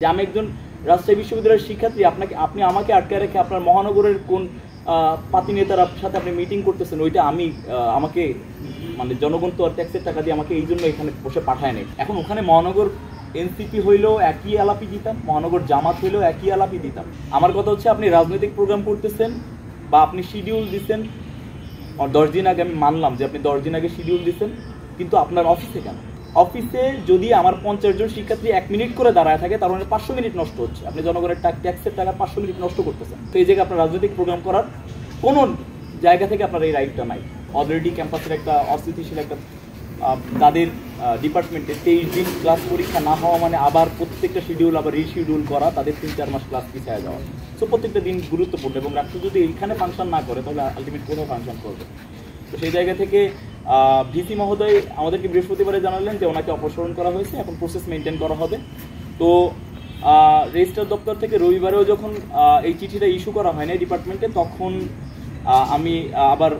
যে আমি একজন রাজশাহী বিশ্ববিদ্যালয়ের শিক্ষার্থী, আপনি আমাকে আটকে রেখে আপনার মহানগরের কোন পাতি নেতার সাথে আপনি মিটিং করতেছেন, ওইটা আমাকে মানে জনগণ তো আর ট্যাক্সের টাকা দিয়ে আমাকে এই জন্য এখানে বসে পাঠায় নাই। এখন ওখানে মহানগর এনসিপি হইলেও একই আলাপি দিতাম, মহানগর জামাত হইলেও একই আলাপি দিতাম। আমার কথা হচ্ছে, আপনি রাজনৈতিক প্রোগ্রাম করতেছেন বা আপনি শিডিউল দিচ্ছেন 10 দিন আগে, আমি মানলাম যে আপনি 10 দিন আগে শিডিউল দিচ্ছেন, কিন্তু আপনার অফিসে কেন? অফিসে যদি আমার 50 জন শিক্ষার্থী 1 মিনিট করে দাঁড়ায় থাকে, তার মানে 500 মিনিট নষ্ট হচ্ছে। আপনি জনগণের ট্যাক্সের টাকা 500 মিনিট নষ্ট করতেছেন। তো এই জায়গায় আপনার রাজনৈতিক প্রোগ্রাম করার কোনো জায়গা থেকে আপনার এই রাইটটা নাই। অলরেডি ক্যাম্পাসের একটা অস্থিতিশীল একটা তাদের ডিপার্টমেন্টে 23 দিন ক্লাস পরীক্ষা না হওয়া মানে আবার প্রত্যেকটা শিডিউল আবার রিশিডিউল করা, তাদের 3-4 মাস ক্লাস পিছিয়ে যাওয়া। সো প্রত্যেকটা দিন গুরুত্বপূর্ণ, এবং রাষ্ট্র যদি এইখানে ফাংশন না করে তাহলে আলটিমেট কোথাও ফাংশন করবে। তো সেই জায়গা থেকে ভিসি মহোদয় আমাদেরকে বৃহস্পতিবারে জানালেন যে ওনাকে অপসারণ করা হয়েছে, এখন প্রসেস মেনটেন করা হবে। তো রেজিস্ট্রার দপ্তর থেকে রবিবারেও যখন এই চিঠিটা ইস্যু করা হয় না ডিপার্টমেন্টে, তখন আমি আবার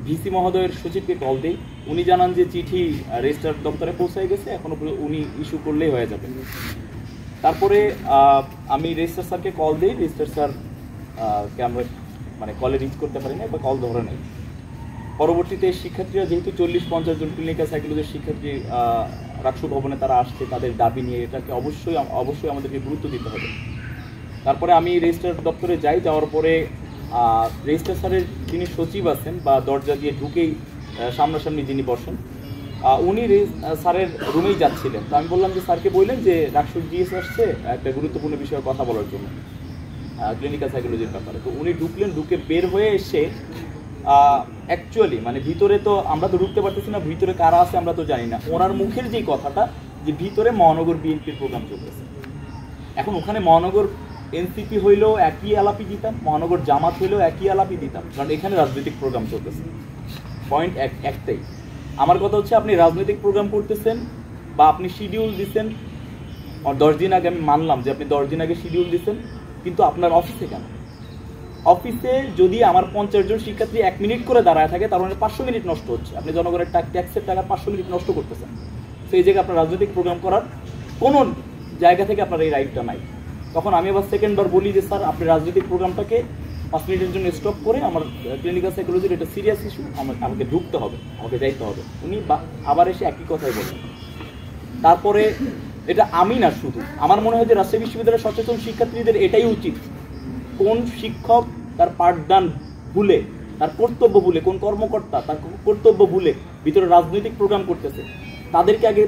ভিসি মহোদয়ের সচিবকে কল দিই। উনি জানান যে চিঠি রেজিস্ট্রার দপ্তরে পৌঁছায় গেছে, এখনও উনি ইস্যু করলেই হয়ে যাবে। তারপরে আমি রেজিস্ট্রার স্যারকে কল দিই, রেজিস্ট্রার স্যারকে আমরা মানে কলে রিচ করতে পারি না বা কল ধরে নেই। পরবর্তীতে শিক্ষার্থীরা যেহেতু 40-50 জন ক্লিনিক্যাল সাইকোলজির শিক্ষার্থী রাষ্ট্র ভবনে তারা আসছে তাদের দাবি নিয়ে, এটাকে অবশ্যই আমাদেরকে গুরুত্ব দিতে হবে। তারপরে আমি রেজিস্ট্রার দপ্তরে যাওয়ার পরে রেজিস্ট্রার স্যারের যিনি সচিব আছেন বা দরজা দিয়ে ঢুকেই সামনাসামনি যিনি বসেন, উনি স্যারের রুমেই যাচ্ছিলেন। তো আমি বললাম যে স্যারকে বললেন যে রাষ্ট্র জিএস আসছে একটা গুরুত্বপূর্ণ বিষয়ে কথা বলার জন্য ক্লিনিক্যাল সাইকোলজির ব্যাপারে। তো উনি ঢুকলেন, ঢুকে বের হয়ে এসে অ্যাকচুয়ালি মানে ভিতরে তো আমরা তো ঢুকতে পারতেছি না, ভিতরে কারা আছে আমরা তো জানি না। ওনার মুখের যেই কথাটা যে ভিতরে মহানগর বিএনপির প্রোগ্রাম চলতেছে। এখন ওখানে মহানগর এনসিপি হইলেও একই আলাপি দিতাম, মহানগর জামাত হইলেও একই আলাপি দিতাম, কারণ এখানে রাজনৈতিক প্রোগ্রাম চলতেছে। পয়েন্ট একটাই, আমার কথা হচ্ছে, আপনি রাজনৈতিক প্রোগ্রাম করতেছেন বা আপনি শিডিউল দিচ্ছেন 10 দিন আগে, আমি মানলাম যে আপনি 10 দিন আগে শিডিউল দিচ্ছেন, কিন্তু আপনার অফিসে কেন? অফিসে যদি আমার 50 জন শিক্ষার্থী 1 মিনিট করে দাঁড়ায় থাকে, তার মানে 500 মিনিট নষ্ট হচ্ছে। আপনি জনগণের ট্যাক্সের টাকা 500 মিনিট নষ্ট করতেছেন। তো এই জায়গায় আপনার রাজনৈতিক প্রোগ্রাম করার কোনো জায়গা থেকে আপনার এই রাইটটা নাই। তখন আমি আবার সেকেন্ডবার বলি যে স্যার, আপনি রাজনৈতিক প্রোগ্রামটাকে 5 মিনিটের জন্য স্টপ করে, আমার ক্লিনিক্যাল সাইকোলজির এটা সিরিয়াস ইস্যু, আমাকে ঢুকতে হবে, আমাকে যাইতে হবে। উনি আবার এসে একই কথাই বলেন। তারপরে এটা আমি না, শুধু আমার মনে হয় যে রাজশাহী বিশ্ববিদ্যালয়ের সচেতন শিক্ষার্থীদের এটাই উচিত। কোন শিক্ষক তার পাঠদান ভুলে, তার কর্তব্য ভুলে, কোন কর্মকর্তা তার কর্তব্য ভুলে ভিতরে রাজনৈতিক প্রোগ্রাম করতেছে, তাদেরকে আগে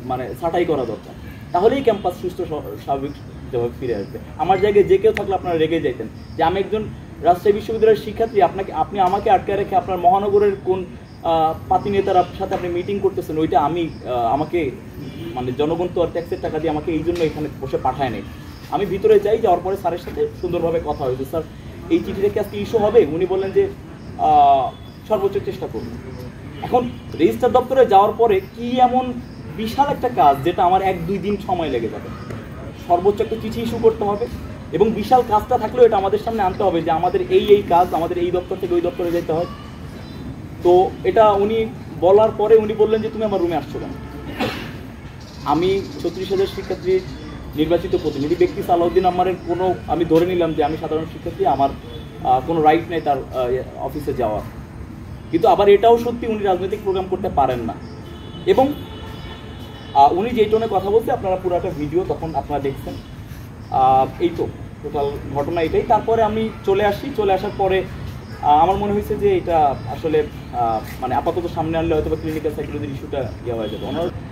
মানে ছাঁটাই করা দরকার। তাহলেই ক্যাম্পাস সুস্থ স্বাভাবিকভাবে ফিরে আসবে। আমার জায়গায় যে কেউ থাকলে আপনারা রেগে যাইতেন যে আমি একজন রাজশাহী বিশ্ববিদ্যালয়ের শিক্ষার্থী, আপনি আমাকে আটকে রেখে আপনার মহানগরের কোন পাতি নেতার সাথে আপনি মিটিং করতেছেন, ওইটা আমাকে মানে জনগণ তো আর ট্যাক্সের টাকা দিয়ে আমাকে এই জন্য এখানে বসে পাঠায় নেই। আমি ভিতরে যাওয়ার পরে স্যারের সাথে সুন্দরভাবে কথা হয়েছে, স্যার এই চিঠিটা কি আজকে ইস্যু হবে? উনি বললেন যে সর্বোচ্চ চেষ্টা করুন। এখন রেজিস্ট্রার দপ্তরে যাওয়ার পরে কি এমন বিশাল একটা কাজ যেটা আমার 1-2 দিন সময় লেগে যাবে? সর্বোচ্চ একটা চিঠি ইস্যু করতে হবে, এবং বিশাল কাজটা থাকলেও এটা আমাদের সামনে আনতে হবে যে আমাদের এই কাজ, আমাদের এই দপ্তর থেকে ওই দপ্তরে যেতে হয়। তো এটা উনি বলার পরে উনি বললেন যে তুমি আমার রুমে আসছো কেন? আমি 36,000 শিক্ষার্থী নির্বাচিত প্রতিনিধি ব্যক্তি সালাউদ্দিন আম্মারের কোনো, আমি ধরে নিলাম যে আমি সাধারণ শিক্ষার্থী, আমার কোনো রাইট নেই তার অফিসে যাওয়ার। কিন্তু আবার এটাও সত্যি, উনি রাজনৈতিক প্রোগ্রাম করতে পারেন না। এবং উনি যেই টোনে কথা বলছে, আপনারা পুরো একটা ভিডিও তখন আপনারা দেখছেন। এই তো টোটাল ঘটনা এটাই। তারপরে আমি চলে আসার পরে আমার মনে হয়েছে যে এটা আসলে মানে আপাতত সামনে আনলে হয়তো বা ক্লিনিক্যাল সাইকোলজির ইস্যুটা ইয়ে হয়ে যাবে।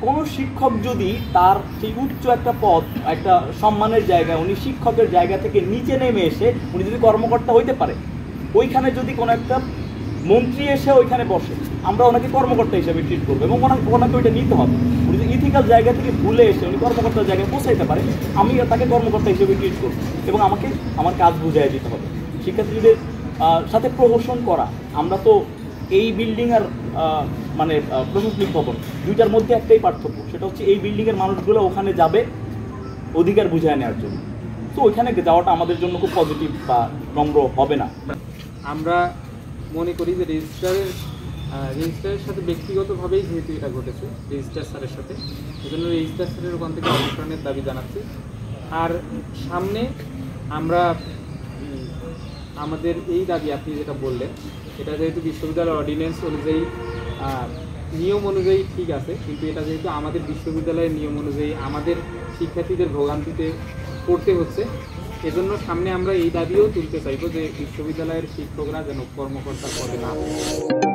কোনো শিক্ষক যদি তার সেই উচ্চ একটা পদ, একটা সম্মানের জায়গায়, উনি শিক্ষকের জায়গা থেকে নিচে নেমে এসে উনি যদি কর্মকর্তা হইতে পারে, ওইখানে যদি কোনো একটা মন্ত্রী এসে ওইখানে বসে, আমরা ওনাকে কর্মকর্তা হিসেবে ট্রিট করবো, এবং ওনাকে ওইটা নিতে হবে। উনি যদি ইথিক্যাল জায়গা থেকে ভুলে এসে উনি কর্মকর্তার জায়গায় পৌঁছাইতে পারে, আমি তাকে কর্মকর্তা হিসেবে ট্রিট করবো, এবং আমাকে আমার কাজ বুঝাই দিতে হবে। শিক্ষার্থীদের সাথে প্রহসন করা, আমরা তো এই বিল্ডিং আর মানে প্রশাসনিক ভবন দুইটার মধ্যে একটাই পার্থক্য, সেটা হচ্ছে এই বিল্ডিংয়ের মানুষগুলো ওখানে যাবে অধিকার বুঝায় নেওয়ার জন্য। তো ওইখানে যাওয়াটা আমাদের জন্য খুব পজিটিভ বা নম্র হবে না। আমরা মনে করি যে রেজিস্ট্রারের সাথে ব্যক্তিগতভাবেই যেহেতু এটা ঘটেছে রেজিস্ট্রার স্যারের সাথে, এই জন্য রেজিস্ট্রার স্যারের ওখান থেকে অবসরণের দাবি জানাচ্ছি। আর সামনে আমরা আমাদের এই দাবি আপনি যেটা বললেন, এটা যেহেতু বিশ্ববিদ্যালয়ের অর্ডিন্যান্স অনুযায়ী নিয়ম অনুযায়ী ঠিক আছে, কিন্তু এটা যেহেতু আমাদের বিশ্ববিদ্যালয়ের নিয়ম অনুযায়ী আমাদের শিক্ষার্থীদের ভোগান্তিতে পড়তে হচ্ছে, এজন্য সামনে আমরা এই দাবিও তুলতে চাইব যে বিশ্ববিদ্যালয়ের শিক্ষকরা যেন কর্মকর্তার পদে না থাকে।